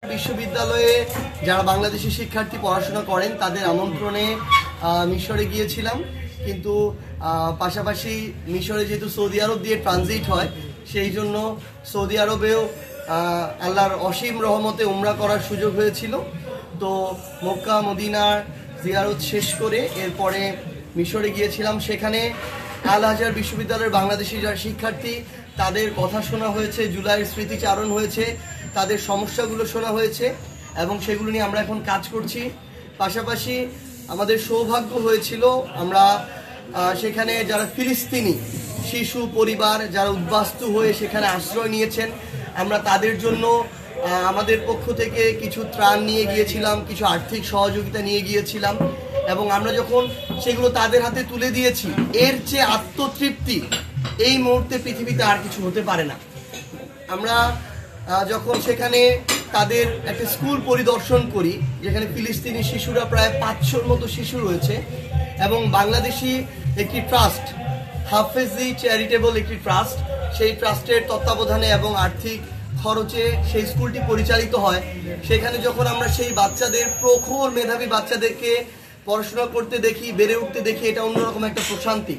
বিশ্ববিদ্যালয়ে যারা বাংলাদেশি শিক্ষার্থী পড়াশোনা করেন তাদের আমন্ত্রণে মিশরে গিয়েছিলাম, কিন্তু পাশাপাশি মিশরে যেহেতু সৌদি আরব দিয়ে ট্রানজিট হয় সেই জন্য সৌদি আরবেও আল্লাহর অসীম রহমতে উমরা করার সুযোগ হয়েছিল। তো মক্কা মদিনার জিয়ারত শেষ করে এরপরে মিশরে গিয়েছিলাম। সেখানে আল আজহার বিশ্ববিদ্যালয়ের বাংলাদেশি যারা শিক্ষার্থী তাদের কথা শোনা হয়েছে, জুলাইয়ের স্মৃতিচারণ হয়েছে, তাদের সমস্যাগুলো শোনা হয়েছে এবং সেগুলো নিয়ে আমরা এখন কাজ করছি। পাশাপাশি আমাদের সৌভাগ্য হয়েছিল আমরা সেখানে যারা ফিলিস্তিনি শিশু পরিবার যারা উদ্বাস্তু হয়ে সেখানে আশ্রয় নিয়েছেন, আমরা তাদের জন্য আমাদের পক্ষ থেকে কিছু ত্রাণ নিয়ে গিয়েছিলাম, কিছু আর্থিক সহযোগিতা নিয়ে গিয়েছিলাম এবং আমরা যখন সেগুলো তাদের হাতে তুলে দিয়েছি এর চেয়ে আত্মতৃপ্তি এই মুহূর্তে পৃথিবীতে আর কিছু হতে পারে না। আমরা যখন সেখানে তাদের একটা স্কুল পরিদর্শন করি যেখানে ফিলিস্তিনি শিশুরা প্রায় 500-র মতো শিশু রয়েছে এবং বাংলাদেশি একটি ট্রাস্ট, হাফেজি চ্যারিটেবল একটি ট্রাস্ট, সেই ট্রাস্টের তত্ত্বাবধানে এবং আর্থিক খরচে সেই স্কুলটি পরিচালিত হয়। সেখানে যখন আমরা সেই বাচ্চাদের, প্রখর মেধাবী বাচ্চাদেরকে পড়াশোনা করতে দেখি, বেড়ে উঠতে দেখি, এটা অন্যরকম একটা প্রশান্তি।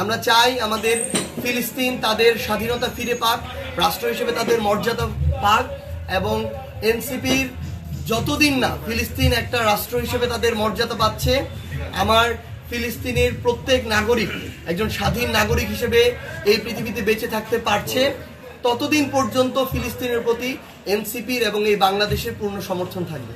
আমরা চাই আমাদের ফিলিস্তিন তাদের স্বাধীনতা ফিরে পাক, রাষ্ট্র হিসেবে তাদের মর্যাদা পাক এবং এনসিপির যতদিন না ফিলিস্তিন একটা রাষ্ট্র হিসেবে তাদের মর্যাদা পাচ্ছে, আমার ফিলিস্তিনের প্রত্যেক নাগরিক একজন স্বাধীন নাগরিক হিসেবে এই পৃথিবীতে বেঁচে থাকতে পারছে, ততদিন পর্যন্ত ফিলিস্তিনের প্রতি এনসিপির এবং এই বাংলাদেশের পূর্ণ সমর্থন থাকবে।